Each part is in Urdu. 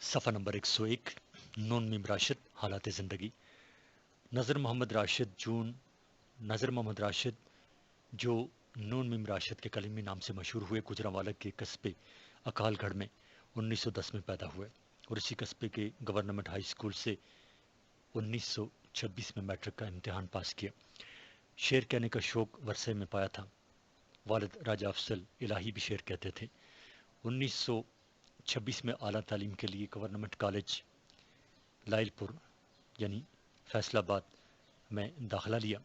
صفحہ نمبر 101 نون میم راشد حالات زندگی نظر محمد راشد جو نون میم راشد کے کلمی نام سے مشہور ہوئے گجرانوالہ کے قصبے اکال گڑھ میں 1910 میں پیدا ہوئے اور اسی قصبے کے گورنمنٹ ہائی اسکول سے 1926 میں میٹرک کا امتحان پاس کیا۔ شعر کہنے کا شوق ورثے میں پایا تھا۔ والد راجہ افضل الہی بھی شعر کہتے تھے۔ 1926 میں اعلیٰ تعلیم کے لیے گورنمنٹ کالج لائل پور یعنی فیصل آباد میں داخلہ لیا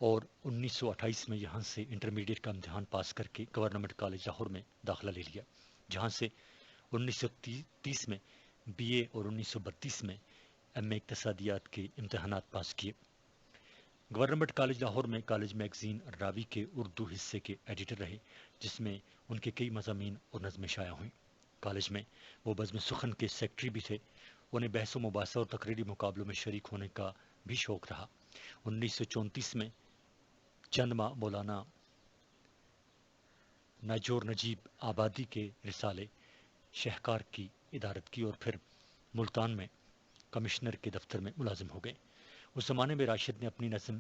اور 1928 میں یہاں سے انٹرمیڈیٹ کا امتحان پاس کر کے گورنمنٹ کالج لاہور میں داخلہ لے لیا، جہاں سے 1930 میں بی اے اور 1932 میں ایم اے اقتصادیات کے امتحانات پاس کیے۔ گورنمنٹ کالج لاہور میں کالج میگزین راوی کے اردو حصے کے ایڈیٹر رہے، جس میں ان کے کئی مضامین اور نظمیں شائع ہوئیں۔ کالج میں وہ بزم سخن کے سیکرٹری بھی تھے۔ انہیں بحث و مباحثہ اور تقریری مقابلوں میں شریک ہونے کا بھی شوق رہا۔ 1934 میں چند ماہ مولانا ناجور نجیب آبادی کے رسالے شہکار کی ادارت کی اور پھر ملتان میں کمشنر کے دفتر میں ملازم ہو گئے۔ اس زمانے میں راشد نے اپنی نظم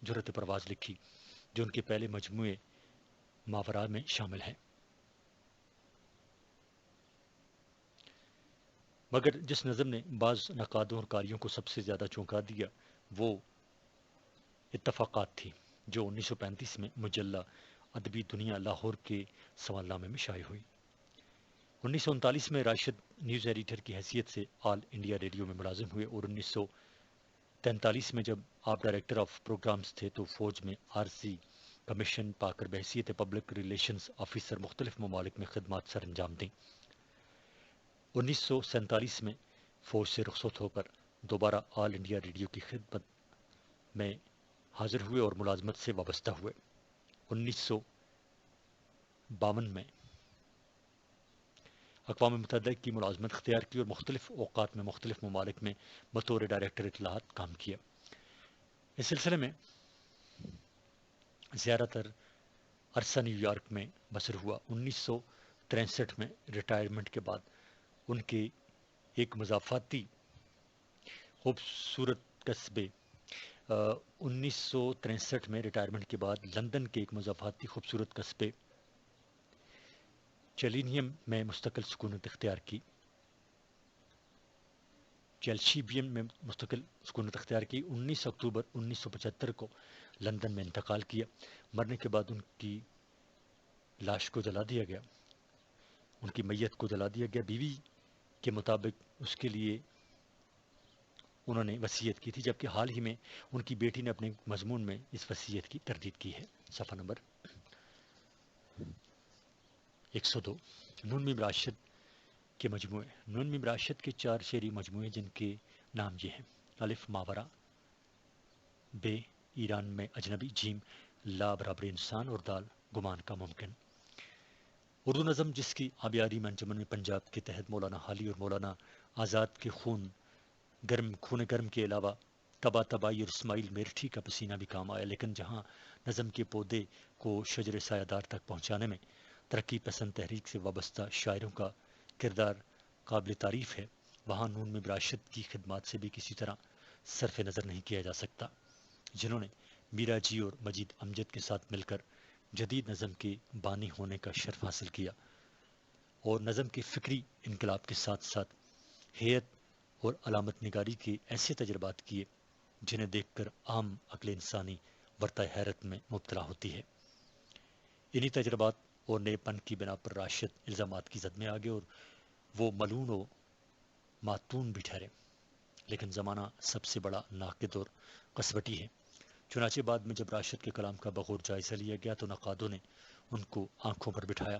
جرت پرواز لکھی، جو ان کے پہلے مجموعے ماورا میں شامل ہے۔ مگر جس نظم نے بعض نقادوں اور قاریوں کو سب سے زیادہ چونکا دیا وہ اتفاقات تھی، جو 1935 میں مجلہ ادبی دنیا لاہور کے سوالنامے میں شائع ہوئی۔ 1939 میں راشد نیوز ایڈیٹر کی حیثیت سے آل انڈیا ریڈیو میں ملازم ہوئے اور 1943 میں جب آپ ڈائریکٹر آف پروگرامز تھے تو فوج میں عارضی کمیشن پا کر بحیثیت پبلک ریلیشنز آفیسر مختلف ممالک میں خدمات سر انجام دیں۔ 1947 میں فوج سے رخصت ہو کر دوبارہ آل انڈیا ریڈیو کی خدمت میں حاضر ہوئے اور ملازمت سے وابستہ ہوئے۔ 1952 میں اقوام متحدہ کی ملازمت اختیار کی اور مختلف اوقات میں مختلف ممالک میں بطور ڈائریکٹر اطلاعات کام کیا۔ اس سلسلے میں زیادہ تر عرصہ نیو یارک میں بسر ہوا۔ 1963 میں ریٹائرمنٹ کے بعد ان کے ایک مضافاتی خوبصورت قصبے 1963 میں ریٹائرمنٹ کے بعد لندن کے ایک مضافاتی خوبصورت قصبے چیلشیم میں مستقل سکونت اختیار کی۔ 19 اکتوبر 1975 کو لندن میں انتقال کیا۔ مرنے کے بعد ان کی لاش کو جلا دیا گیا، ان کی میت کو جلا دیا گیا۔ بیوی کے مطابق اس کے لیے انہوں نے وصیت کی تھی، جبکہ حال ہی میں ان کی بیٹی نے اپنے مضمون میں اس وصیت کی تردید کی ہے۔ صفحہ نمبر 102 نون میم راشد کے مجموعے۔ نون میم راشد کے 4 شعری مجموعے جن کے نام یہ ہیں: الف ماورا، بے ایران میں اجنبی، جیم لا برابر انسان اور دال گمان کا ممکن۔ اردو نظم جس کی آبیاری میں انجمن پنجاب کے تحت مولانا حالی اور مولانا آزاد کے خون گرم کے علاوہ تبا تبائی اور اسماعیل میرٹھی کا پسینہ بھی کام آیا، لیکن جہاں نظم کے پودے کو شجر سایہ دار تک پہنچانے میں ترقی پسند تحریک سے وابستہ شاعروں کا کردار قابل تعریف ہے، وہاں نون میم راشد کی خدمات سے بھی کسی طرح صرف نظر نہیں کیا جا سکتا، جنہوں نے میرا جی اور مجید امجد کے ساتھ مل کر جدید نظم کے بانی ہونے کا شرف حاصل کیا اور نظم کے فکری انقلاب کے ساتھ ساتھ ہیئت اور علامت نگاری کے ایسے تجربات کیے جنہیں دیکھ کر عام عقل انسانی ورطۂ حیرت میں مبتلا ہوتی ہے۔ انہی تجربات اور نئے پن کی بنا پر راشد الزامات کی زد میں آ گئے اور وہ ملعون و ماتون بھی ٹھہرے، لیکن زمانہ سب سے بڑا ناقد اور قسوٹی ہے۔ چنانچہ بعد میں جب راشد کے کلام کا بغور جائزہ لیا گیا تو نقادوں نے ان کو آنکھوں پر بٹھایا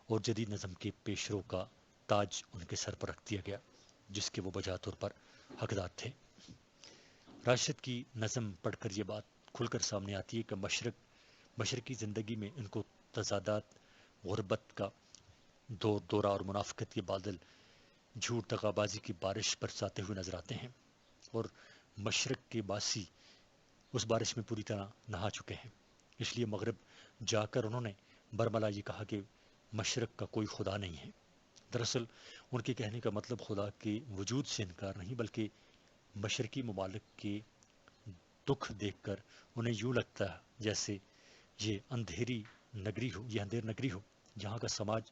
اور جدید نظم کے پیشرو کا تاج ان کے سر پر رکھ دیا گیا، جس کے وہ بجا طور پر حقدار تھے۔ راشد کی نظم پڑھ کر یہ بات کھل کر سامنے آتی ہے کہ مشرقی زندگی میں ان کو تضادات، غربت کا دورہ اور منافقت کے بادل، جھوٹ دغا بازی کی بارش برساتے ہوئے نظر آتے ہیں، اور مشرق کے باسی اس بارش میں پوری طرح نہا چکے ہیں۔ اس لیے مغرب جا کر انہوں نے برملا یہ کہا کہ مشرق کا کوئی خدا نہیں ہے، دراصل ان کے کہنے کا مطلب خدا کے وجود سے انکار نہیں، بلکہ مشرقی ممالک کے دکھ دیکھ کر انہیں یوں لگتا ہے جیسے یہ اندھیر نگری ہو جہاں کا سماج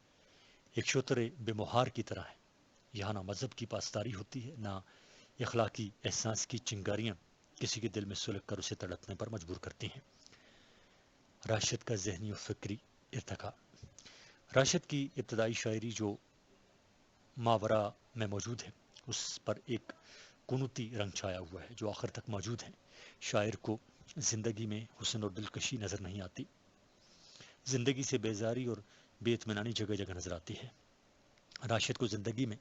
ایک شتر بے مہار کی طرح ہے۔ یہاں نہ مذہب کی پاسداری ہوتی ہے، نہ اخلاقی احساس کی چنگاریاں کسی کے دل میں سلگ کر اسے تڑپنے پر مجبور کرتی ہیں۔ راشد کا ذہنی و فکری ارتقاء۔ راشد کی ابتدائی شاعری جو ماورا میں موجود ہے اس پر ایک قنوتی رنگ چھایا ہوا ہے جو آخر تک موجود ہے۔ شاعر کو زندگی میں حسن اور دلکشی نظر نہیں آتی، زندگی سے بیزاری اور بے اطمینانی جگہ جگہ نظر آتی ہے۔ راشد کو زندگی میں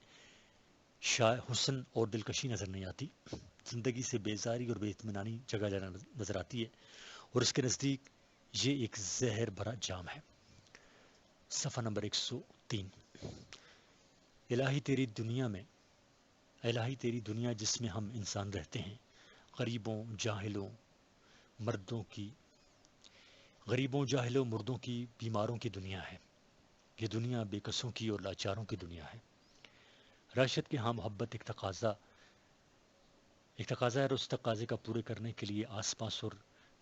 حسن اور دلکشی نظر نہیں آتی، زندگی سے بیزاری اور بے اطمینانی جگہ جگہ نظر آتی ہے، اور اس کے نزدیک یہ ایک زہر بھرا جام ہے۔ صفحہ نمبر 103۔ الہی تیری دنیا جس میں ہم انسان رہتے ہیں، غریبوں جاہلوں مردوں کی بیماروں کی دنیا ہے۔ یہ دنیا بے کسوں کی اور لاچاروں کی دنیا ہے۔ راشد کے ہاں محبت ایک تقاضا ہے، اور اس تقاضے کا پورے کرنے کے لیے آس پاس اور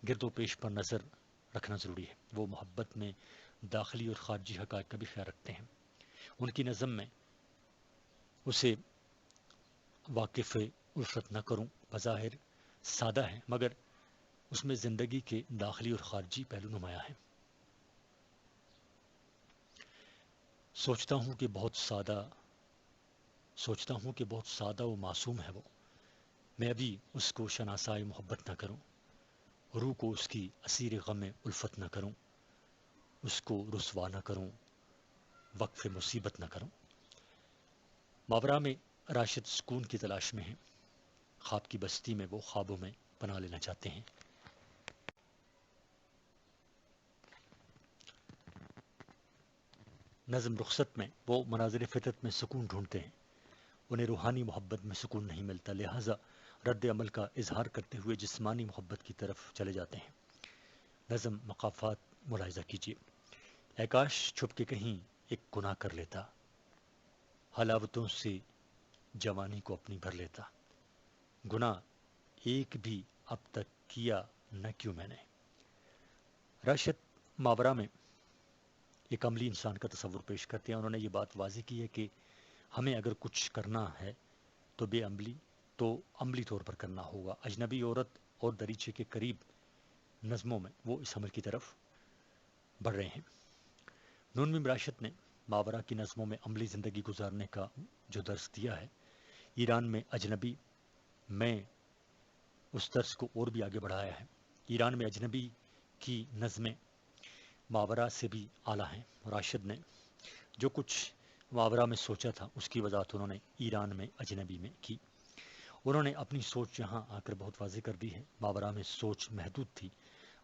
گرد و پیش پر نظر رکھنا ضروری ہے۔ وہ محبت میں داخلی اور خارجی حقائق کا بھی خیال رکھتے ہیں۔ ان کی نظم میں اسے واقف الفت نہ کروں بظاہر سادہ ہے، مگر اس میں زندگی کے داخلی اور خارجی پہلو نمایاں ہیں۔ سوچتا ہوں کہ بہت سادہ و معصوم ہے وہ، میں ابھی اس کو شناسائے محبت نہ کروں، روح کو اس کی اسیر غم الفت نہ کروں، اس کو رسوا نہ کروں، وقف مصیبت نہ کروں۔ ماورا میں راشد سکون کی تلاش میں ہیں، خواب کی بستی میں وہ خوابوں میں پناہ لینا چاہتے ہیں۔ نظم رخصت میں وہ مناظر فطرت میں سکون ڈھونڈتے ہیں، انہیں روحانی محبت میں سکون نہیں ملتا، لہٰذا رد عمل کا اظہار کرتے ہوئے جسمانی محبت کی طرف چلے جاتے ہیں۔ نظم مقافات ملاحظہ کیجیے۔ اے کاش چھپ کے کہیں ایک گناہ کر لیتا، حلاوتوں سے جوانی کو اپنی بھر لیتا، گناہ ایک بھی اب تک کیا نہ کیوں میں نے۔ راشد ماورا میں ایک عملی انسان کا تصور پیش کرتے ہیں۔ انہوں نے یہ بات واضح کی ہے کہ ہمیں اگر کچھ کرنا ہے تو عملی طور پر کرنا ہوگا۔ اجنبی عورت اور دریچے کے قریب نظموں میں وہ اس عمل کی طرف بڑھ رہے ہیں۔ نون میم راشد نے ماورا کی نظموں میں عملی زندگی گزارنے کا جو درس دیا ہے، ایران میں اجنبی میں اس درس کو اور بھی آگے بڑھایا ہے۔ ایران میں اجنبی کی نظمیں ماورا سے بھی اعلیٰ ہیں۔ راشد نے جو کچھ ماورا میں سوچا تھا اس کی وضاحت انہوں نے ایران میں اجنبی میں کی۔ انہوں نے اپنی سوچ یہاں آ کر بہت واضح کر دی ہے۔ ماورا میں سوچ محدود تھی،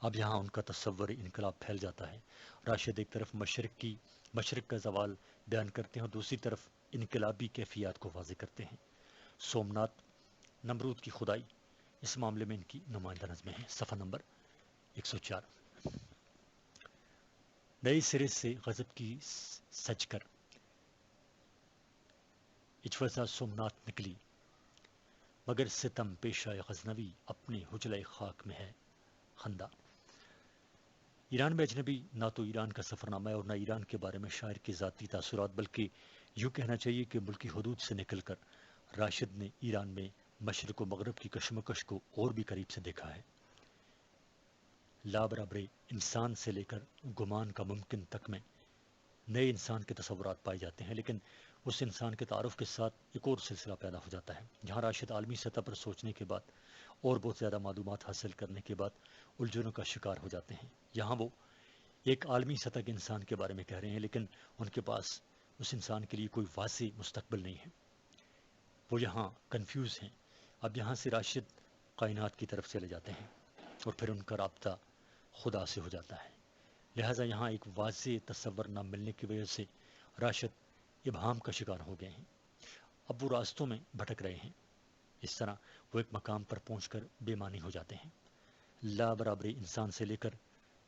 اب یہاں ان کا تصور انقلاب پھیل جاتا ہے۔ راشد ایک طرف مشرق کا زوال بیان کرتے ہیں اور دوسری طرف انقلابی کیفیات کو واضح کرتے ہیں۔ سومنات نمرود کی خدائی اس معاملے میں ان کی نمائندہ نظمیں ہیں۔ صفحہ نمبر 104۔ نئے سرے سے غضب کی سج کر اجوزا سومنات نکلی، مگر ستم پیشہ غزنوی اپنے حجلے خاک میں ہے خندہ۔ ایران میں اجنبی نہ تو ایران کا سفرنامہ ہے اور نہ ایران کے بارے میں شاعر کے ذاتی تاثرات، بلکہ یوں کہنا چاہیے کہ ملکی حدود سے نکل کر راشد نے ایران میں مشرق و مغرب کی کشمکش کو اور بھی قریب سے دیکھا ہے۔ لا برابر انسان سے لے کر گمان کا ممکن تک میں نئے انسان کے تصورات پائے جاتے ہیں، لیکن اس انسان کے تعارف کے ساتھ ایک اور سلسلہ پیدا ہو جاتا ہے جہاں راشد عالمی سطح پر سوچنے کے بعد اور بہت زیادہ معلومات حاصل کرنے کے بعد الجھنوں کا شکار ہو جاتے ہیں۔ یہاں وہ ایک عالمی سطح کے انسان کے بارے میں کہہ رہے ہیں، لیکن ان کے پاس اس انسان کے لیے کوئی واضح مستقبل نہیں ہے، وہ یہاں کنفیوز ہیں۔ اب یہاں سے راشد کائنات کی طرف چلے جاتے ہیں اور پھر ان کا رابطہ خدا سے ہو جاتا ہے، لہٰذا یہاں ایک واضح تصور نہ ملنے کی وجہ سے راشد ابہام کا شکار ہو گئے ہیں۔ اب وہ راستوں میں بھٹک رہے ہیں، اس طرح وہ ایک مقام پر پہنچ کر بے معنی ہو جاتے ہیں۔ لا برابر انسان سے لے کر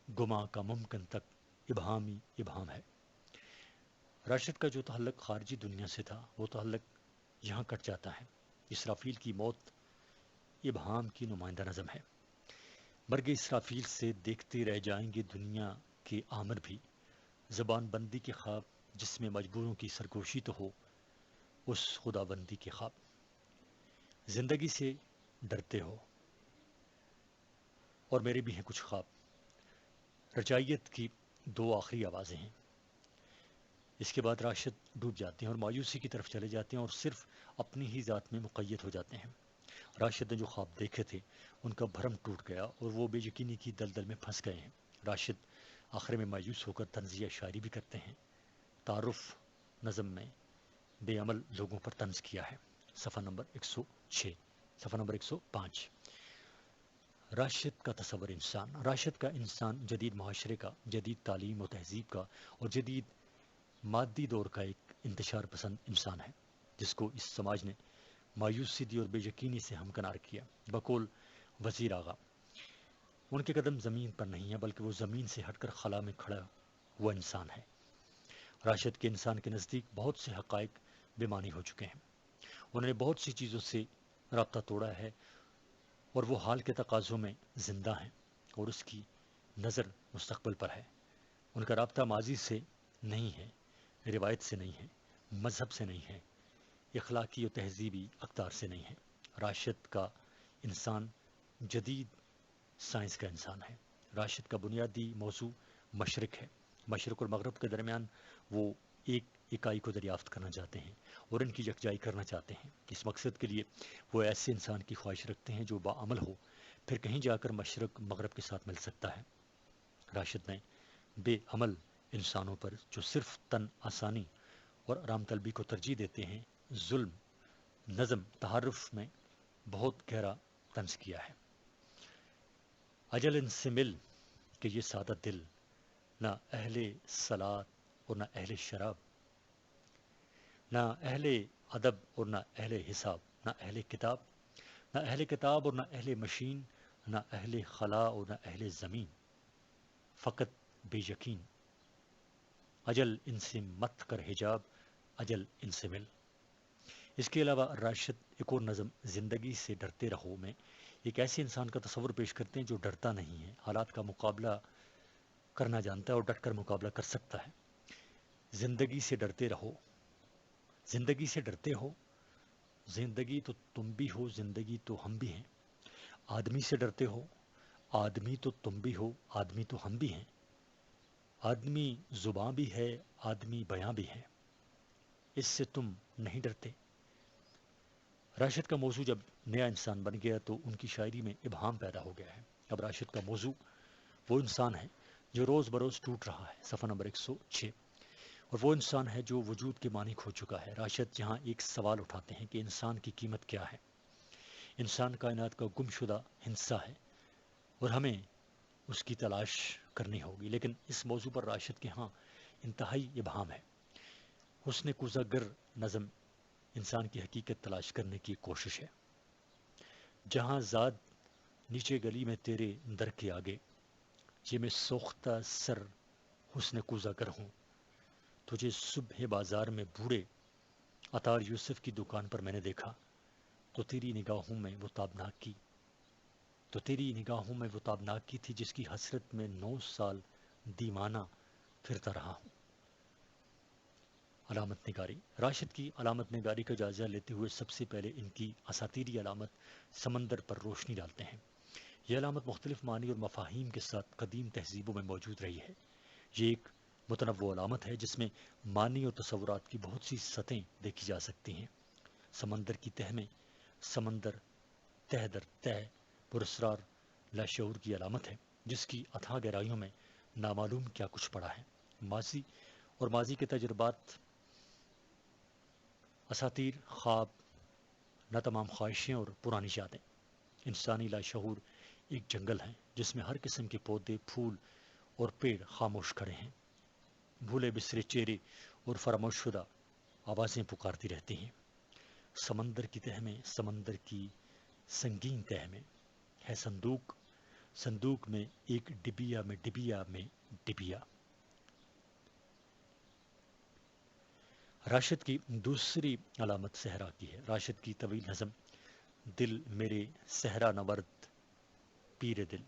گما کا ممکن تک ابہام ہی ابہام ہے۔ راشد کا جو تعلق خارجی دنیا سے تھا وہ تعلق یہاں کٹ جاتا ہے۔ اسرافیل کی موت ابہام کی نمائندہ نظم ہے۔ مرگ اسرافیل سے دیکھتے رہ جائیں گے دنیا کے آمر بھی، زبان بندی کے خواب جس میں مجبوروں کی سرگوشی تو ہو، اس خدا بندی کے خواب۔ زندگی سے ڈرتے ہو اور میرے بھی ہیں کچھ خواب، رجائیت کی دو آخری آوازیں ہیں۔ اس کے بعد راشد ڈوب جاتے ہیں اور مایوسی کی طرف چلے جاتے ہیں اور صرف اپنی ہی ذات میں مقید ہو جاتے ہیں۔ راشد نے جو خواب دیکھے تھے ان کا بھرم ٹوٹ گیا اور وہ بے یقینی کی دلدل میں پھنس گئے ہیں۔ راشد آخر میں مایوس ہو کر طنزیہ شاعری بھی کرتے ہیں۔ تعارف نظم میں بے عمل لوگوں پر طنز کیا ہے، صفحہ نمبر 106، صفحہ نمبر 105۔ راشد کا تصور انسان۔ راشد کا انسان جدید معاشرے کا، جدید تعلیم و تہذیب کا اور جدید مادی دور کا ایک انتشار پسند انسان ہے جس کو اس سماج نے مایوسی دی اور بے یقینی سے ہمکنار کیا۔ بقول وزیر آغا، ان کے قدم زمین پر نہیں ہیں بلکہ وہ زمین سے ہٹ کر خلا میں کھڑا ہوا انسان ہے۔ راشد کے انسان کے نزدیک بہت سے حقائق بے معنی ہو چکے ہیں، انہوں نے بہت سی چیزوں سے رابطہ توڑا ہے اور وہ حال کے تقاضوں میں زندہ ہیں اور اس کی نظر مستقبل پر ہے۔ ان کا رابطہ ماضی سے نہیں ہے، روایت سے نہیں ہے، مذہب سے نہیں ہے، اخلاقی و تہذیبی اقدار سے نہیں ہے۔ راشد کا انسان جدید سائنس کا انسان ہے۔ راشد کا بنیادی موضوع مشرق ہے۔ مشرق اور مغرب کے درمیان وہ ایک اکائی کو دریافت کرنا چاہتے ہیں اور ان کی یکجائی کرنا چاہتے ہیں۔ اس مقصد کے لیے وہ ایسے انسان کی خواہش رکھتے ہیں جو باعمل ہو، پھر کہیں جا کر مشرق مغرب کے ساتھ مل سکتا ہے۔ راشد نے بے عمل انسانوں پر جو صرف تن آسانی اور آرام طلبی کو ترجیح دیتے ہیں، ظلم، نظم، تحرف میں بہت گہرا طنز کیا ہے۔ اجل ان سے مل کہ یہ سادہ دل، نہ اہل صلاۃ اور نہ اہل شراب، نہ اہل ادب اور نہ اہل حساب، نہ اہل کتاب، نہ اہل کتاب اور نہ اہل مشین، نہ اہل خلا اور نہ اہل زمین، فقط بے یقین۔ اجل ان سے مت کر حجاب، اجل ان سے مل۔ اس کے علاوہ راشد ایک اور نظم زندگی سے ڈرتے رہو میں ایک ایسے انسان کا تصور پیش کرتے ہیں جو ڈرتا نہیں ہے، حالات کا مقابلہ کرنا جانتا ہے اور ڈٹ کر مقابلہ کر سکتا ہے۔ زندگی سے ڈرتے رہو، زندگی سے ڈرتے ہو، زندگی تو تم بھی ہو، زندگی تو ہم بھی ہیں۔ آدمی سے ڈرتے ہو، آدمی تو تم بھی ہو، آدمی تو ہم بھی ہیں۔ آدمی زباں بھی ہے، آدمی بیاں بھی ہے، اس سے تم نہیں ڈرتے۔ راشد کا موضوع جب نیا انسان بن گیا تو ان کی شاعری میں ابہام پیدا ہو گیا ہے۔ اب راشد کا موضوع وہ انسان ہے جو روز بروز ٹوٹ رہا ہے، صفحہ نمبر 106، اور وہ انسان ہے جو وجود کے معنی کھو چکا ہے۔ راشد یہاں ایک سوال اٹھاتے ہیں کہ انسان کی قیمت کیا ہے؟ انسان کائنات کا گم شدہ ہندسہ ہے اور ہمیں اس کی تلاش کرنی ہوگی، لیکن اس موضوع پر راشد کے ہاں انتہائی ابہام ہے۔ حسن کوزہ گر نظم انسان کی حقیقت تلاش کرنے کی کوشش ہے۔ جہاں زاد نیچے گلی میں تیرے در کے آگے، یہ میں سوختہ سر حسن کوزہ گر ہوں، تجھے صبح بازار میں بوڑھے عطار یوسف کی دکان پر میں نے دیکھا، تو تیری نگاہوں میں وہ تابناکی تھی جس کی حسرت میں 9 سال دیوانہ پھرتا رہا ہوں۔ علامت نگاری۔ راشد کی علامت نگاری کا جائزہ لیتے ہوئے سب سے پہلے ان کی اساطیری علامت سمندر پر روشنی ڈالتے ہیں۔ یہ علامت مختلف معنی اور مفاہیم کے ساتھ قدیم تہذیبوں میں موجود رہی ہے۔ یہ ایک متنوع علامت ہے جس میں معنی اور تصورات کی بہت سی سطحیں دیکھی جا سکتی ہیں۔ سمندر کی تہ میں، سمندر تہ در تہ پراسرار لاشعور کی علامت ہے جس کی اتھاہ گہرائیوں میں نامعلوم کیا کچھ پڑا ہے۔ ماضی اور ماضی کے تجربات، اساطیر، خواب، ناتمام خواہشیں اور پرانی یادیں۔ انسانی لاشعور ایک جنگل ہے جس میں ہر قسم کے پودے، پھول اور پیڑ خاموش کھڑے ہیں۔ بھولے بسرے چہرے اور فراموش شدہ آوازیں پکارتی رہتی ہیں۔ سمندر کی تہ میں، سمندر کی سنگین تہ میں ہے صندوق، صندوق میں ایک ڈبیا میں ڈبیا میں ڈبیا۔ راشد کی دوسری علامت صحرا کی ہے. راشد کی طویل نظم دل میرے صحرا نورد پیر دل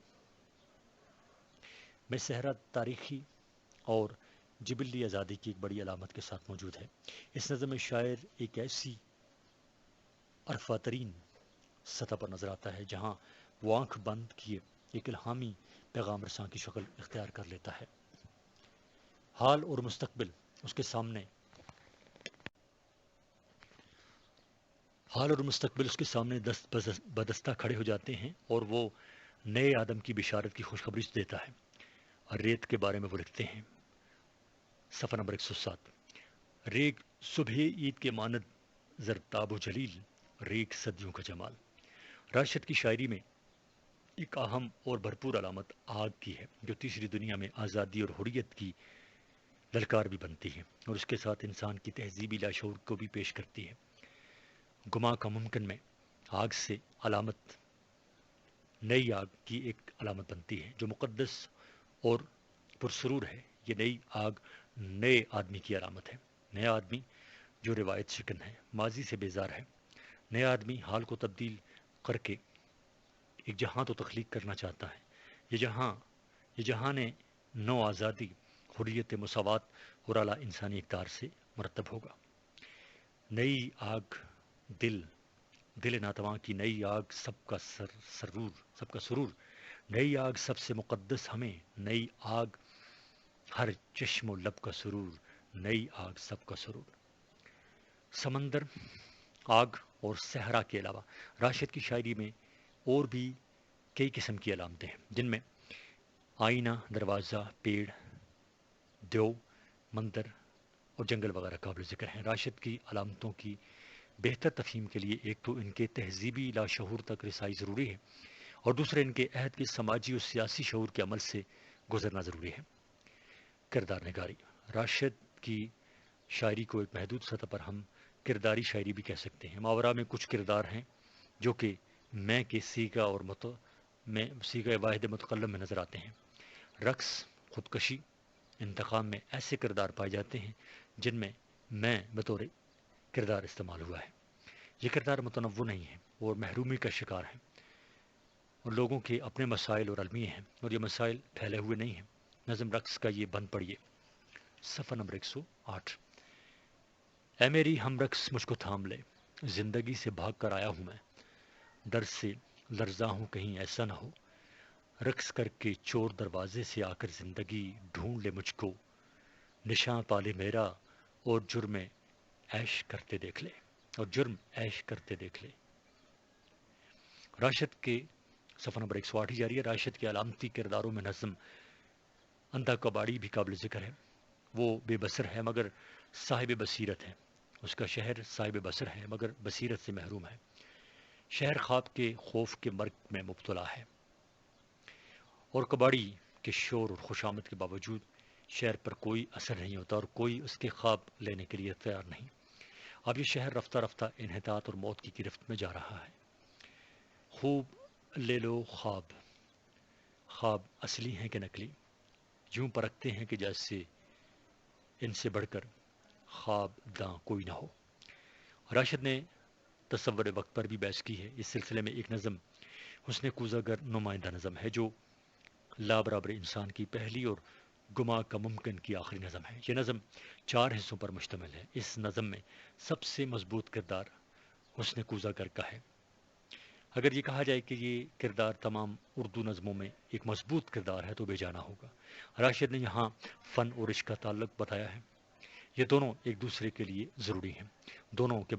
میں صحرا تاریخی اور جبلی آزادی کی ایک بڑی علامت کے ساتھ موجود ہے. اس نظم میں شاعر ایک ایسی عرفہ ترین سطح پر نظر آتا ہے جہاں وہ آنکھ بند کیے ایک الہامی پیغام رساں کی شکل اختیار کر لیتا ہے. حال اور مستقبل اس کے سامنے دست بدستہ کھڑے ہو جاتے ہیں اور وہ نئے آدم کی بشارت کی خوشخبری دیتا ہے. اور ریت کے بارے میں وہ لکھتے ہیں صفحہ نمبر 107. ریگ صبح عید کے ماند زرتاب و جلیل ریگ صدیوں کا جمال. راشد کی شاعری میں ایک اہم اور بھرپور علامت آگ کی ہے جو تیسری دنیا میں آزادی اور حریت کی للکار بھی بنتی ہے اور اس کے ساتھ انسان کی تہذیبی لاشعور کو بھی پیش کرتی ہے. گما کا ممکن میں آگ سے علامت نئی آگ کی ایک علامت بنتی ہے جو مقدس اور پرسرور ہے. یہ نئی آگ نئے آدمی کی علامت ہے. نیا آدمی جو روایت شکن ہے، ماضی سے بیزار ہے. نیا آدمی حال کو تبدیل کر کے ایک جہاں تو تخلیق کرنا چاہتا ہے. یہ جہاں نے نو آزادی، حریت، مساوات اور اعلیٰ انسانی اقدار سے مرتب ہوگا. نئی آگ دل ناتواں کی نئی آگ سب کا سرور. نئی آگ سب سے مقدس ہمیں. نئی آگ ہر چشم و لب کا سرور. نئی آگ سب کا سرور. سمندر، آگ اور صحرا کے علاوہ راشد کی شاعری میں اور بھی کئی قسم کی علامتیں ہیں جن میں آئینہ، دروازہ، پیڑ، دیو، مندر اور جنگل وغیرہ قابل ذکر ہیں. راشد کی علامتوں کی بہتر تفہیم کے لیے ایک تو ان کے تہذیبی لاشعور تک رسائی ضروری ہے اور دوسرے ان کے عہد کے سماجی اور سیاسی شعور کے عمل سے گزرنا ضروری ہے. کردار نگاری. راشد کی شاعری کو ایک محدود سطح پر ہم کرداری شاعری بھی کہہ سکتے ہیں. ماورا میں کچھ کردار ہیں جو کہ میں کے سیغہ واحد متکلم میں نظر آتے ہیں. رقص، خودکشی، انتقام میں ایسے کردار پائے جاتے ہیں جن میں بطور کردار استعمال ہوا ہے. یہ کردار متنوع نہیں ہیں اور محرومی کا شکار ہیں اور لوگوں کے اپنے مسائل اور المیہ ہیں اور یہ مسائل پھیلے ہوئے نہیں ہیں. نظم رقص کا یہ بند پڑھیے صفحہ نمبر 108. اے میری ہم رقص مجھ کو تھام لے، زندگی سے بھاگ کر آیا ہوں میں، ڈر سے لرزاں ہوں کہیں ایسا نہ ہو، رقص کر کے چور دروازے سے آ کر زندگی ڈھونڈ لے مجھ کو، نشاں پالے میرا اور جرم عیش کرتے دیکھ لے. راشد کے صفحہ نمبر 108 جاری ہے. راشد کے علامتی کرداروں میں نظم اندھا کباڑی بھی قابل ذکر ہے. وہ بے بصر ہے مگر صاحب بصیرت ہے. اس کا شہر صاحب بصر ہے مگر بصیرت سے محروم ہے. شہر خواب کے خوف کے مرگ میں مبتلا ہے اور کباڑی کے شور اور خوشامد کے باوجود شہر پر کوئی اثر نہیں ہوتا اور کوئی اس کے خواب لینے کے لیے تیار نہیں. اب یہ شہر رفتہ رفتہ انحطاط اور موت کی گرفت میں جا رہا ہے. خوب لے لو خواب اصلی ہیں کہ نقلی، یوں پرکھتے ہیں کہ جیسے ان سے بڑھ کر خواب داں کوئی نہ ہو. راشد نے تصور وقت پر بھی بحث کی ہے. اس سلسلے میں ایک نظم حسن کوزہ گر نمائندہ نظم ہے جو لا برابر انسان کی پہلی اور گما کا ممکن کی آخری نظم ہے. یہ نظم 4 حصوں پر مشتمل ہے. اس نظم میں سب سے مضبوط کردار حسن کوزہ گر کا ہے. اگر یہ کہا جائے کہ یہ کردار تمام اردو نظموں میں ایک مضبوط کردار ہے تو بے جانا ہوگا. راشد نے یہاں فن اور عشق کا تعلق بتایا ہے. یہ دونوں ایک دوسرے کے لیے ضروری ہیں. دونوں کے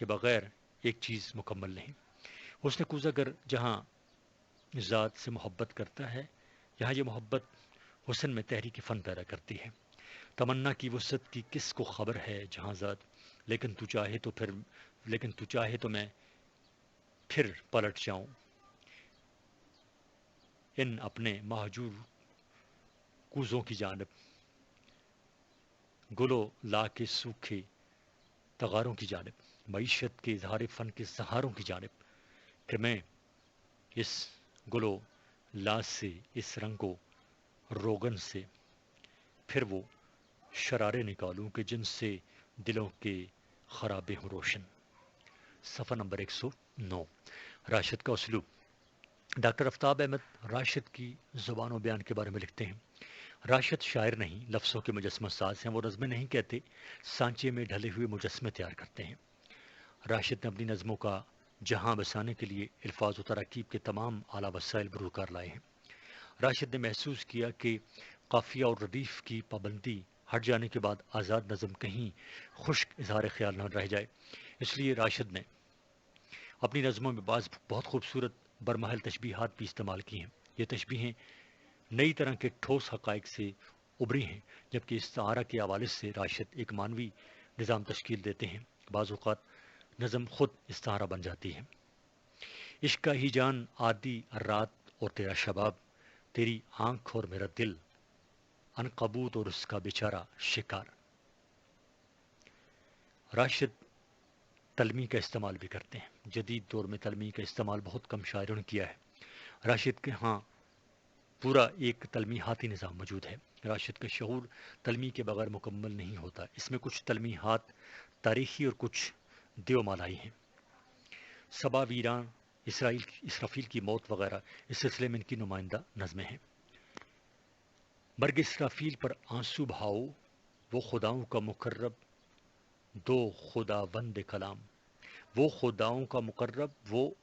بغیر ایک چیز مکمل نہیں. حسن کوزہ گر جہاں ذات سے محبت کرتا ہے، یہاں یہ محبت حسن میں تحریک فن پیدا کرتی ہے. تمنا کی وسعت کی کس کو خبر ہے جہاں ذات، لیکن تو چاہے تو میں پھر پلٹ جاؤں ان اپنے مہجور کوزوں کی جانب، گلو لا کے سوکھے تغاروں کی جانب، معیشت کے اظہار فن کے سہاروں کی جانب. کہ میں اس گلو لا سے، اس رنگ و روغن سے، پھر وہ شرارے نکالوں کہ جن سے دلوں کے خرابے ہوں روشن. صفحہ نمبر 109. راشد کا اسلوب. ڈاکٹر آفتاب احمد راشد کی زبان و بیان کے بارے میں لکھتے ہیں: راشد شاعر نہیں، لفظوں کے مجسمہ ساز ہیں. وہ نظمیں نہیں کہتے، سانچے میں ڈھلے ہوئے مجسمے تیار کرتے ہیں. راشد نے اپنی نظموں کا جہاں بسانے کے لیے الفاظ و تراکیب کے تمام اعلیٰ وسائل بروکار لائے ہیں. راشد نے محسوس کیا کہ قافیہ اور ردیف کی پابندی ہٹ جانے کے بعد آزاد نظم کہیں خشک اظہار خیال نہ رہ جائے. اس لیے راشد نے اپنی نظموں میں بعض بہت خوبصورت برمحل تشبیہات بھی استعمال کی ہیں. یہ تشبیہیں نئی طرح کے ٹھوس حقائق سے ابری ہیں، جبکہ استعارہ کے حوالے سے راشد ایک معنوی نظام تشکیل دیتے ہیں. بعض اوقات نظم خود استعارہ بن جاتی ہے. عشق کا ہی جان آدھی رات اور تیرا شباب، تیری آنکھ اور میرا دل، عنقبوت اور اس کا بیچارہ شکار. راشد تلمی کا استعمال بھی کرتے ہیں. جدید دور میں تلمی کا استعمال بہت کم شاعروں نے کیا ہے. راشد کے ہاں پورا ایک تلمیحاتی نظام موجود ہے. راشد کا شعور تلمی کے بغیر مکمل نہیں ہوتا. اس میں کچھ تلمیحات تاریخی اور کچھ دیو مالائی ہیں. صبا ویران، اسرافیل کی موت وغیرہ اس سلسلے میں ان کی نمائندہ نظمیں ہیں. مرگ اسرافیل پر آنسو بہاؤ، وہ خداؤں کا مقرب دو خداوند کلام. وہ خداؤں کا مقرب، وہ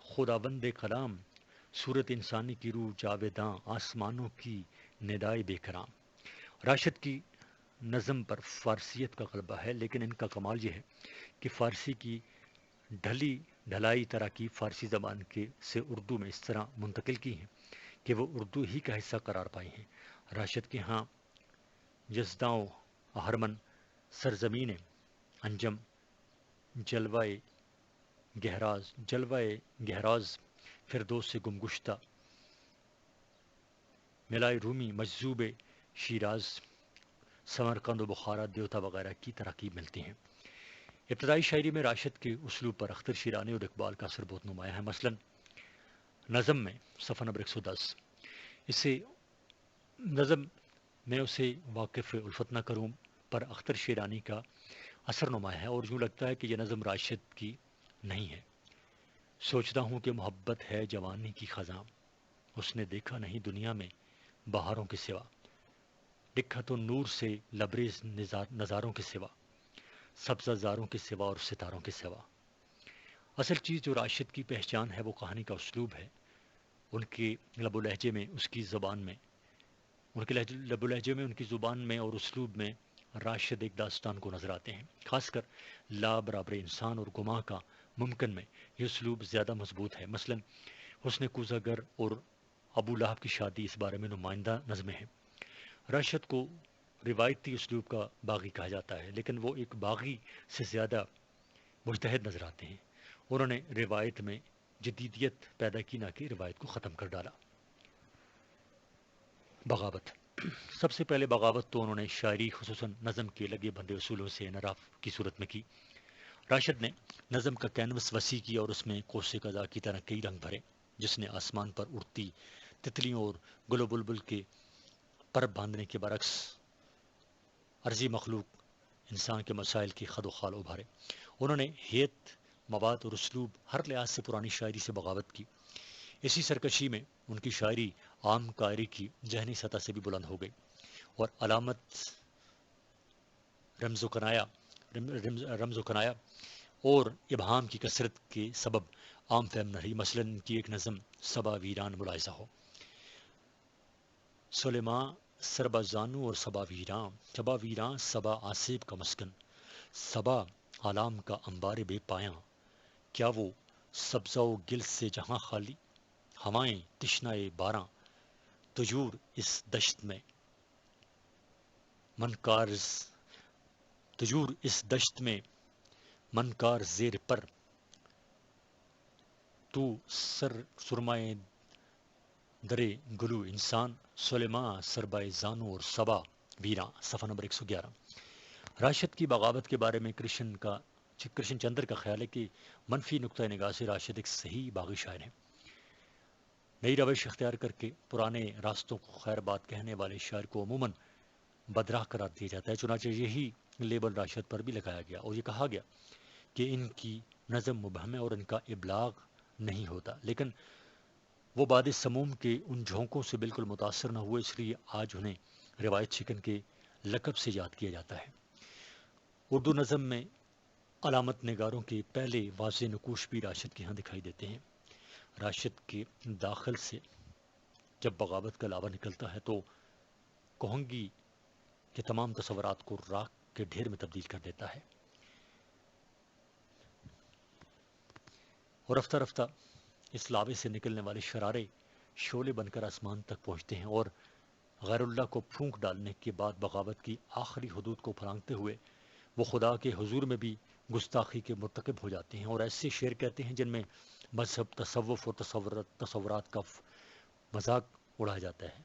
خداوند کلام، صورت انسانی کی روح جاویداں، آسمانوں کی ندائے بے کرام. راشد کی نظم پر فارسیت کا غلبہ ہے، لیکن ان کا کمال یہ ہے کہ فارسی کی ڈھلی ڈھلائی تراکیب فارسی زبان کے سے اردو میں اس طرح منتقل کی ہیں کہ وہ اردو ہی کا حصہ قرار پائی ہیں. راشد کے ہاں جزداں ہرمن، سرزمین انجم، جلوہ گہراز، فردوس سے گمگشتہ، ملائے رومی، مجذوب شیراز، سمرقند و بخارا، دیوتا وغیرہ کی تراکیب ملتی ہیں. ابتدائی شاعری میں راشد کے اسلوب پر اختر شیرانی اور اقبال کا اثر بہت نمایاں ہے. مثلا نظم میں صفحہ نمبر 110، اسے نظم میں اسے واقف الفت نہ کروں پر اختر شیرانی کا اثر نمایاں ہے، اور یوں لگتا ہے کہ یہ نظم راشد کی نہیں ہے. سوچتا ہوں کہ محبت ہے جوانی کی خزاں، اس نے دیکھا نہیں دنیا میں بہاروں کے سوا، لکھا تو نور سے لبریز نظاروں کے سوا، سبزہ زاروں کے سوا اور ستاروں کے سوا. اصل چیز جو راشد کی پہچان ہے وہ کہانی کا اسلوب ہے. ان کے لب و لہجے میں، اس کی زبان میں، ان کے لب و لہجے میں، ان کی زبان میں اور اسلوب میں راشد ایک داستان کو نظر آتے ہیں. خاص کر لا برابر انسان اور گماں کا ممکن میں یہ اسلوب زیادہ مضبوط ہے. مثلا حسن کوزہ گر اور ابو لہب کی شادی اس بارے میں نمائندہ نظمیں ہیں. راشد کو روایتی اسلوب کا باغی کہا جاتا ہے، لیکن وہ ایک باغی سے زیادہ مجتہد نظر آتے ہیں. انہوں نے روایت میں جدیدیت پیدا کی، نہ کہ روایت کو ختم کر ڈالا. بغاوت. سب سے پہلے بغاوت تو انہوں نے شاعری خصوصاً نظم کے لگے بندے اصولوں سے انحراف کی صورت میں کی. راشد نے نظم کا کینوس وسیع کیا اور اس میں کوسے قزح کی طرح کئی رنگ بھرے، جس نے آسمان پر اڑتی تتلیوں اور گل و بلبل کے پر باندھنے کے برعکس عرضی مخلوق انسان کے مسائل کی خد و خال ابھارے. انہوں نے ہیت، مواد اور اسلوب ہر لحاظ سے پرانی شاعری سے بغاوت کی. اسی سرکشی میں ان کی شاعری عام قاری کی ذہنی سطح سے بھی بلند ہو گئی اور علامت رمز و کنایا اور ابہام کی کثرت کے سبب عام فہم نہ رہی. مثلا ان کی ایک نظم صبا ویران ملاحظہ ہو: سلیماں سربا زانو اور صبا ویراں صبا آصیب کا مسکن، صبا عالم کا انبار بے پایاں، کیا وہ سبزہ و گل سے جہاں خالی، ہوائیں تشنائے باراں تجور اس دشت میں منکار زیر پر، تو سرمائے درے گلو انسان، سلیماں سربائے زانو اور صبا ویراں. صفحہ نمبر 111. راشد کی بغاوت کے بارے میں کرشن چندر کا خیال ہے کہ منفی نقطہ نگاہ سے راشد ایک صحیح باغی شاعر ہیں. نئی روش اختیار کر کے پرانے راستوں کو خیر بات کہنے والے شاعر کو عموماً بدراہ قرار دیا جاتا ہے۔ چنانچہ یہی لیبل راشد پر بھی لگایا گیا اور یہ کہا گیا کہ ان کی نظم مبہم ہے اور ان کا ابلاغ نہیں ہوتا، لیکن وہ باد سموم کے ان جھونکوں سے بالکل متاثر نہ ہوئے، اس لیے آج انہیں روایت شکن کے لقب سے یاد کیا جاتا ہے۔ اردو نظم میں علامت نگاروں کے پہلے واضح نقوش بھی راشد کے ہاں دکھائی دیتے ہیں۔ راشد کے داخل سے جب بغاوت کا لاوا نکلتا ہے تو کہونگی کہ تمام تصورات کو راکھ کے ڈھیر میں تبدیل کر دیتا ہے، اور رفتہ رفتہ اس لاوے سے نکلنے والے شرارے شعلے بن کر آسمان تک پہنچتے ہیں، اور غیر اللہ کو پھونک ڈالنے کے بعد بغاوت کی آخری حدود کو پھلانگتے ہوئے وہ خدا کے حضور میں بھی گستاخی کے مرتکب ہو جاتے ہیں، اور ایسے شعر کہتے ہیں جن میں مذہب، تصوف اور تصورات کا مذاق اڑایا جاتا ہے۔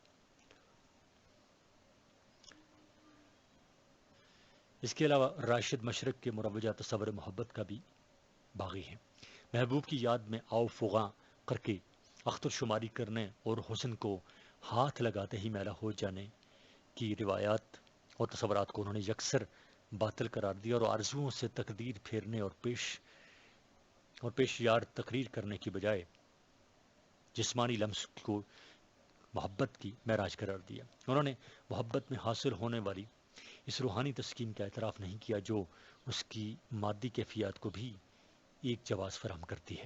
اس کے علاوہ راشد مشرق کے مروجہ تصور محبت کا بھی باغی ہے۔ محبوب کی یاد میں آؤ فغاں کر کے اختر شماری کرنے اور حسن کو ہاتھ لگاتے ہی میلا ہو جانے کی روایات اور تصورات کو انہوں نے یکسر باطل قرار دیا، اور آرزوؤں سے تقدیر پھیرنے اور پیش یار تقریر کرنے کی بجائے جسمانی لمس کو محبت کی معراج قرار دیا۔ انہوں نے محبت میں حاصل ہونے والی اس روحانی تسکین کا اعتراف نہیں کیا جو اس کی مادی کیفیات کو بھی ایک جواز فراہم کرتی ہے۔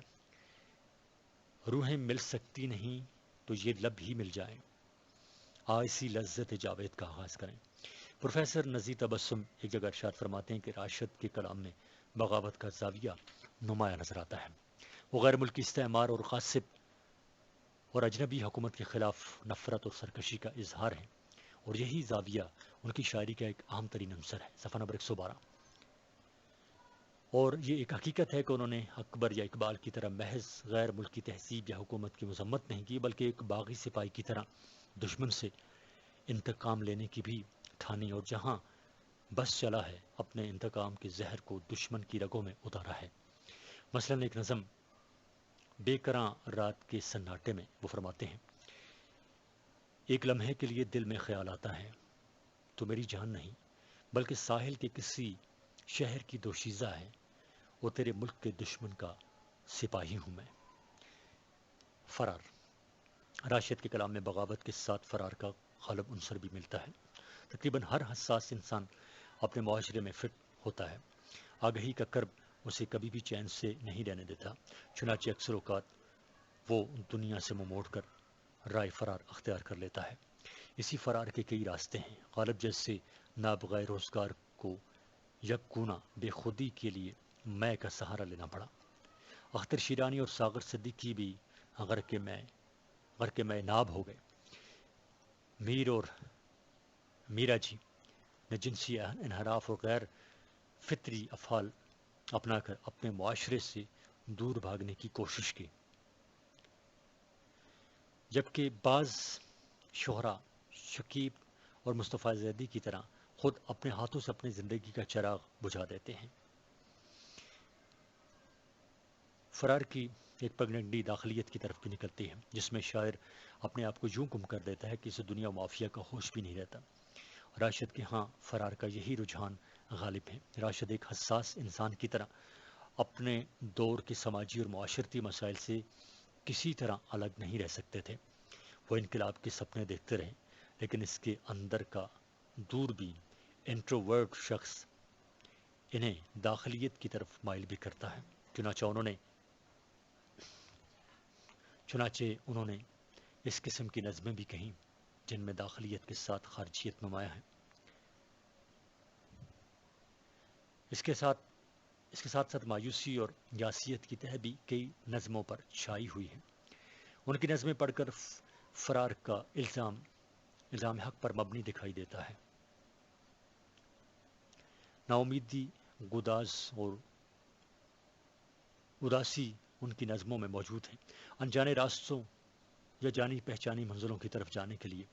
روحیں مل سکتی نہیں تو یہ لب ہی مل جائیں، آئسی لذت جاوید کا آغاز کریں۔ پروفیسر نزی تبسم ایک جگہ ارشاد فرماتے ہیں کہ راشد کے کلام میں بغاوت کا زاویہ نمایاں نظر آتا ہے۔ وہ غیر ملکی استعمار اور غاصب اور اجنبی حکومت کے خلاف نفرت اور سرکشی کا اظہار ہے، اور یہی زاویہ ان کی شاعری کا ایک اہم ترین عنصر ہے۔ صفحہ نمبر 112۔ اور یہ ایک حقیقت ہے کہ انہوں نے اکبر یا اقبال کی طرح محض غیر ملکی تہذیب یا حکومت کی مذمت نہیں کی، بلکہ ایک باغی سپاہی کی طرح دشمن سے انتقام لینے کی بھی ٹھانی، اور جہاں بس چلا ہے اپنے انتقام کے زہر کو دشمن کی رگوں میں اتارا ہے۔ مثلاً ایک نظم بے کراں رات کے سناٹے میں وہ فرماتے ہیں، ایک لمحے کے لیے دل میں خیال آتا ہے تو میری جان نہیں بلکہ ساحل کے کسی شہر کی دوشیزہ ہے، وہ تیرے ملک کے دشمن کا سپاہی ہوں میں۔ فرار۔ راشد کے کلام میں بغاوت کے ساتھ فرار کا غالب عنصر بھی ملتا ہے۔ تقریباً ہر حساس انسان اپنے معاشرے میں فٹ ہوتا ہے، آگہی کا کرب اسے کبھی بھی چین سے نہیں رہنے دیتا، چنانچہ اکثر اوقات وہ دنیا سے منہ موڑ کر رائے فرار اختیار کر لیتا ہے۔ اسی فرار کے کئی راستے ہیں۔ غالب جیسے نابغہ روزگار کو یکگنا بے خودی کے لیے میں کا سہارا لینا پڑا۔ اختر شیرانی اور ساغر صدیقی بھی غرق میں ناب ہو گئے۔ میر اور میرا جی نے جنسی انحراف اور غیر فطری افعال اپنا کر اپنے معاشرے سے دور بھاگنے کی کوشش کی، جبکہ بعض شہرا شکیب اور مصطفیٰ زیدی کی طرح خود اپنے ہاتھوں سے اپنی زندگی کا چراغ بجھا دیتے ہیں۔ فرار کی ایک پگڈنڈی داخلیت کی طرف بھی نکلتی ہے، جس میں شاعر اپنے آپ کو یوں گم کر دیتا ہے کہ اسے دنیا و مافیا کا ہوش بھی نہیں رہتا۔ راشد کے ہاں فرار کا یہی رجحان غالب ہے۔ راشد ایک حساس انسان کی طرح اپنے دور کے سماجی اور معاشرتی مسائل سے کسی طرح الگ نہیں رہ سکتے تھے۔ وہ انقلاب کے سپنے دیکھتے رہے، لیکن اس کے اندر کا دوربین انٹروورٹ شخص انہیں داخلیت کی طرف مائل بھی کرتا ہے۔ چنانچہ انہوں نے اس قسم کی نظمیں بھی کہیں جن میں داخلیت کے ساتھ خارجیت نمایاں ہے۔ اس کے ساتھ ساتھ مایوسی اور یاسیت کی تہ بھی کئی نظموں پر چھائی ہوئی ہے۔ ان کی نظمیں پڑھ کر فرار کا الزام حق پر مبنی دکھائی دیتا ہے۔ ناامیدی، گداز اور اداسی ان کی نظموں میں موجود ہیں۔ انجانے راستوں یا جانی پہچانی منزلوں کی طرف جانے کے لیے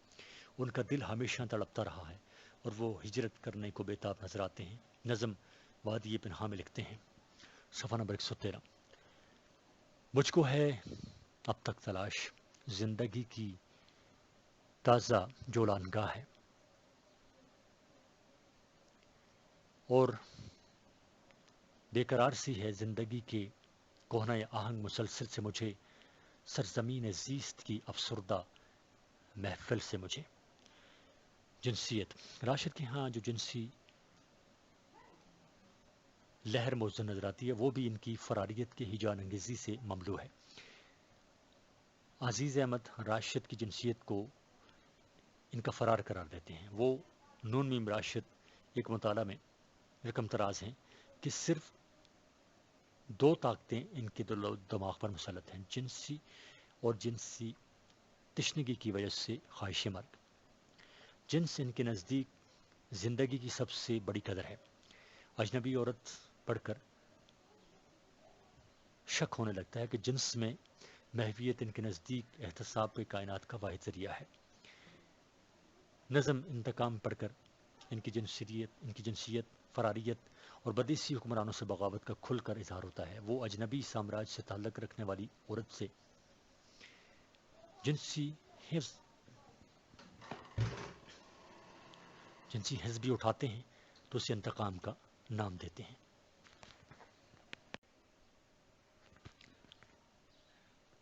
ان کا دل ہمیشہ تڑپتا رہا ہے، اور وہ ہجرت کرنے کو بےتاب نظر آتے ہیں۔ نظم وادی پنہا میں لکھتے ہیں، صفحہ نمبر 113، مجھ کو ہے اب تک تلاش زندگی کی تازہ جولانگاہ ہے، اور بے قرار سی ہے زندگی کے کوہنہ آہنگ مسلسل سے مجھے، سرزمین زیست کی افسردہ محفل سے مجھے۔ جنسیت، راشد کے ہاں جو جنسی لہر موزوں نظر آتی ہے وہ بھی ان کی فراریت کے ہیجان انگیزی سے مملو ہے۔ عزیز احمد راشد کی جنسیت کو ان کا فرار قرار دیتے ہیں۔ وہ نون میم راشد ایک مطالعہ میں رقم تراز ہیں کہ صرف دو طاقتیں ان کے دل و دماغ پر مسلط ہیں، جنسی اور جنسی تشنگی کی وجہ سے خواہش مرگ۔ جنس ان کے نزدیک زندگی کی سب سے بڑی قدر ہے۔ اجنبی عورت پڑھ کر شک ہونے لگتا ہے کہ جنس میں محویت ان کے نزدیک احتساب کائنات کا واحد ذریعہ ہے۔ نظم انتقام پڑھ کر ان کی جنسیت، فراریت اور بدیسی حکمرانوں سے بغاوت کا کھل کر اظہار ہوتا ہے۔ وہ اجنبی سامراج سے تعلق رکھنے والی عورت سے جنسی حس بھی اٹھاتے ہیں تو اسے انتقام کا نام دیتے ہیں۔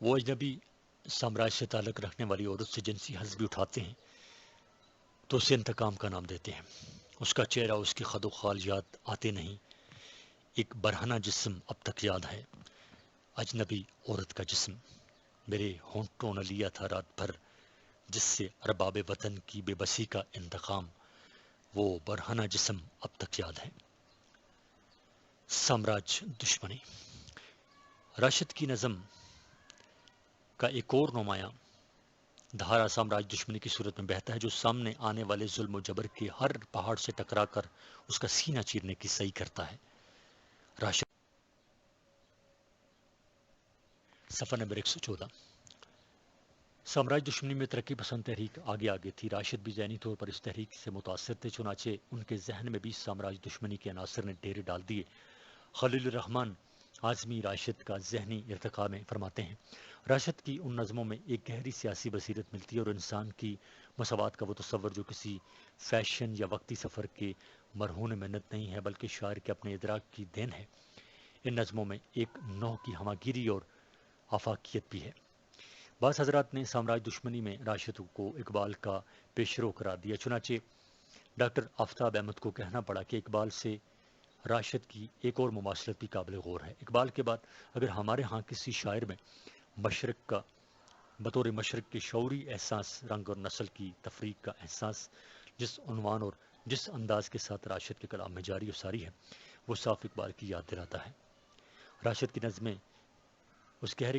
وہ اجنبی سامراج سے تعلق رکھنے والی عورت سے جنسی حس بھی اٹھاتے ہیں تو اسے انتقام کا نام دیتے ہیں۔ اس کا چہرہ، اس کی خد و خال یاد آتے نہیں، ایک برہنہ جسم اب تک یاد ہے، اجنبی عورت کا جسم، میرے ہونٹوں نے لیا تھا رات بھر جس سے ارباب وطن کی بے بسی کا انتقام، وہ برہنہ جسم اب تک یاد ہے۔ سامراج دشمنی، راشد کی نظم کا ایک اور نمایاں دھارا سامراج دشمنی کی صورت میں بہتا ہے، جو سامنے آنے والے ظلم و جبر کے ہر پہاڑ سے ٹکرا کر اس کا سینہ چیرنے کی صحیح کرتا ہے۔ راشد، صفحہ نمبر 114۔ سامراج دشمنی میں ترقی پسند تحریک آگے تھی۔ راشد بھی ذہنی طور پر اس تحریک سے متاثر تھے، چنانچہ ان کے ذہن میں بھی سامراج دشمنی کے عناصر نے ڈیرے ڈال دیے۔ خلیل الرحمن اعظمی راشد کا ذہنی ارتقاء میں فرماتے ہیں، راشد کی ان نظموں میں ایک گہری سیاسی بصیرت ملتی ہے اور انسان کی مساوات کا وہ تصور جو کسی فیشن یا وقتی سفر کے مرہون منت نہیں ہے بلکہ شاعر کے اپنے ادراک کی دین ہے۔ ان نظموں میں ایک نوع کی ہماگیری اور آفاقیت بھی ہے۔ بعض حضرات نے سامراج دشمنی میں راشد کو اقبال کا پیشرو قرار دیا، چنانچہ ڈاکٹر آفتاب احمد کو کہنا پڑا کہ اقبال سے راشد کی ایک اور مماثلت بھی قابل غور ہے۔ اقبال کے بعد اگر ہمارے ہاں کسی شاعر میں مشرق کا بطور مشرق کے شعوری احساس، رنگ اور نسل کی تفریق کا احساس جس عنوان اور جس انداز کے ساتھ راشد کے کلام میں جاری و ساری ہے، وہ صاف اقبال کی یاد دلاتا ہے۔ راشد کی نظمیں اس گہرے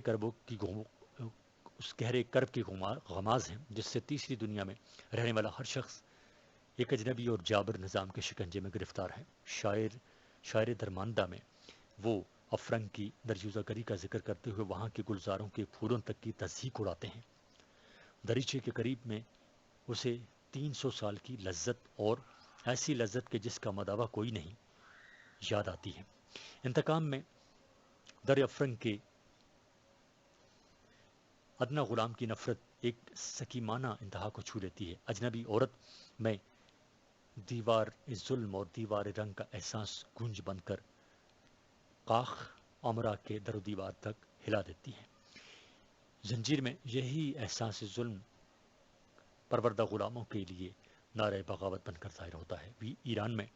کرب کی غماز ہیں جس سے تیسری دنیا میں رہنے والا ہر شخص ایک اجنبی اور جابر نظام کے شکنجے میں گرفتار ہے۔ شاعر درماندہ میں وہ افرنگ کی دریوزہ گری کا ذکر کرتے ہوئے وہاں کے گلزاروں کے پھولوں تک کی تضحیک اڑاتے ہیں۔ دریچے کے قریب میں اسے 300 سال کی لذت، اور ایسی لذت کہ جس کا مداوع کوئی نہیں، یاد آتی ہے۔ انتقام میں در افرنگ کے ادنا غلام کی نفرت ایک سکیمانہ انتہا کو چھو لیتی ہے۔ اجنبی عورت میں دیوار ظلم اور دیوار رنگ کا احساس گونج بن کر قاخ امرا کے در و دیوار تک ہلا دیتی ہے۔ زنجیر میں یہی احساس ظلم پروردہ غلاموں کے لیے نعرہ بغاوت بن کر ظاہر ہوتا ہے۔ ایران میں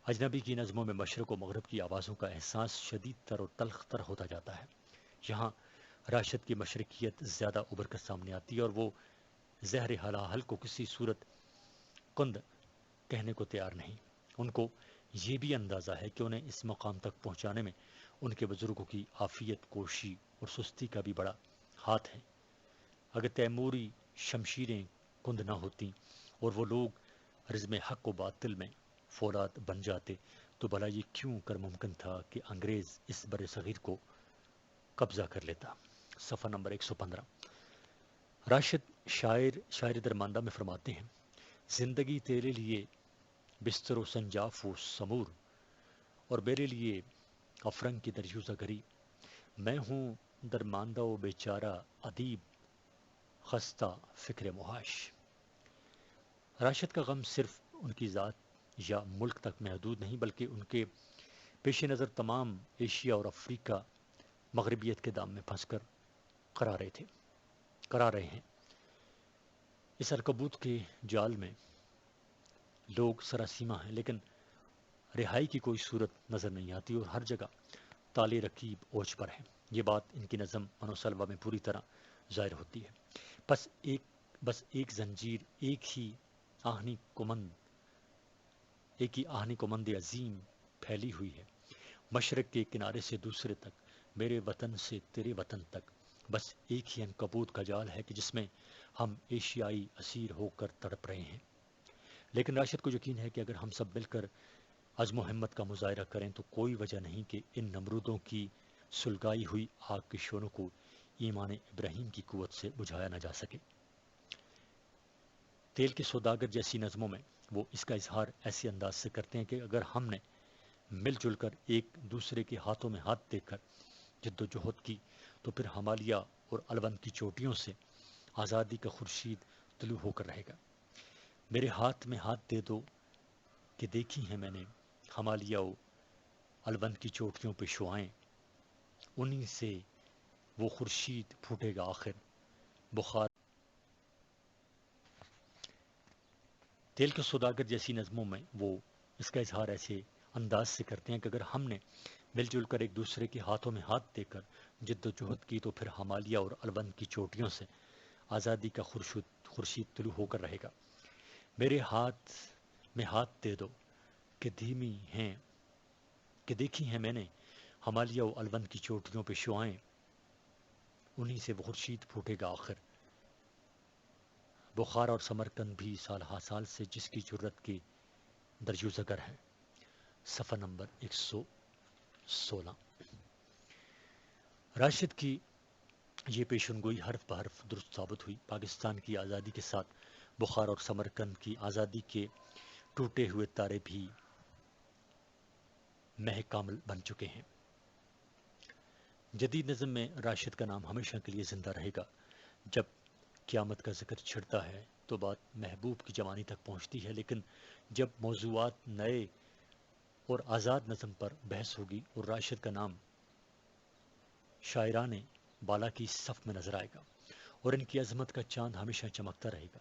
اجنبی کی نظموں میں مشرق و مغرب کی آوازوں کا احساس شدید تر اور تلخ تر ہوتا جاتا ہے۔ یہاں راشد کی مشرقیت زیادہ ابھر کر سامنے آتی ہے اور وہ زہر حلاحل کو کسی صورت کند کہنے کو تیار نہیں۔ ان کو یہ بھی اندازہ ہے کہ انہیں اس مقام تک پہنچانے میں ان کے بزرگوں کی عافیت کوشی اور سستی کا بھی بڑا ہاتھ ہے۔ اگر تیموری شمشیریں کند نہ ہوتیں اور وہ لوگ رزم حق و باطل میں فولاد بن جاتے تو بھلا یہ کیوں کر ممکن تھا کہ انگریز اس بر صغیر کو قبضہ کر لیتا۔ صفحہ نمبر 115۔ راشد شاعر درماندہ میں فرماتے ہیں، زندگی تیرے لیے بستر و سنجاف و سمور اور میرے لیے افرنگ کی دریوزہ گری، میں ہوں درماندہ و بیچارہ ادیب خستہ فکر محاش۔ راشد کا غم صرف ان کی ذات یا ملک تک محدود نہیں بلکہ ان کے پیش نظر تمام ایشیا اور افریقہ مغربیت کے دام میں پھنس کر کرا رہے ہیں۔ اس عنکبوت کے جال میں لوگ سراسیمہ ہیں، لیکن رہائی کی کوئی صورت نظر نہیں آتی اور ہر جگہ تالے رکیب اوج پر ہے۔ یہ بات ان کی نظم منوسلوا میں پوری طرح ظاہر ہوتی ہے۔ بس ایک زنجیر، ایک ہی آہنی کمند عظیم پھیلی ہوئی ہے، مشرق کے کنارے سے دوسرے تک، میرے وطن سے تیرے وطن تک۔ بس ایک ہی عنکبوت کا جال ہے کہ جس میں ہم ایشیائی اسیر ہو کر تڑپ رہے ہیں۔ لیکن راشد کو یقین ہے کہ اگر ہم سب مل کر عزم و ہمت کا مظاہرہ کریں تو کوئی وجہ نہیں کہ ان نمرودوں کی سلگائی ہوئی آگ کے شعلوں کو ایمان ابراہیم کی قوت سے بجھایا نہ جا سکے۔ تیل کے سوداگر جیسی نظموں میں وہ اس کا اظہار ایسے انداز سے کرتے ہیں کہ اگر ہم نے مل جل کر ایک دوسرے کے ہاتھوں میں ہاتھ دے کر جد و جہد کی تو پھر ہمالیہ اور الوند کی چوٹیوں سے آزادی کا خورشید طلوع ہو کر رہے گا۔ میرے ہاتھ میں ہاتھ دے دو کہ دیکھی ہیں میں نے ہمالیہ و الوند کی چوٹیوں پہ شعائیں، انہی سے وہ خورشید پھوٹے گا آخر بخار۔ تیل کے سوداگر جیسی نظموں میں وہ اس کا اظہار ایسے انداز سے کرتے ہیں کہ اگر ہم نے مل جل کر ایک دوسرے کے ہاتھوں میں ہاتھ دے کر جد و جہد کی تو پھر ہمالیہ اور الوند کی چوٹیوں سے آزادی کا خورشید طلوع ہو کر رہے گا۔ میرے ہاتھ میں ہاتھ دے دو کہ دیکھی ہیں میں نے ہمالیہ و الوند کی چوٹیوں پہ شعائیں، انہی سے وہ خورشید پھوٹے گا آخر بخار اور سمرقند بھی سال ہا سال سے جس کی جرت کی درجو زگر ہے۔ صفحہ نمبر 116۔ راشد کی یہ پیشن گوئی حرف بحرف درست ثابت ہوئی۔ پاکستان کی آزادی کے ساتھ بخار اور سمرقند کی آزادی کے ٹوٹے ہوئے تارے بھی مہ کامل بن چکے ہیں۔ جدید نظم میں راشد کا نام ہمیشہ کے لیے زندہ رہے گا۔ جب قیامت کا ذکر چھڑتا ہے تو بات محبوب کی جوانی تک پہنچتی ہے، لیکن جب موضوعات نئے اور آزاد نظم پر بحث ہوگی اور راشد کا نام شاعران بالا کی صف میں نظر آئے گا اور ان کی عظمت کا چاند ہمیشہ چمکتا رہے گا۔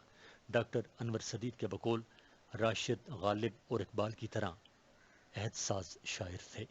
ڈاکٹر انور صدیق کے بقول راشد غالب اور اقبال کی طرح عہد ساز شاعر تھے۔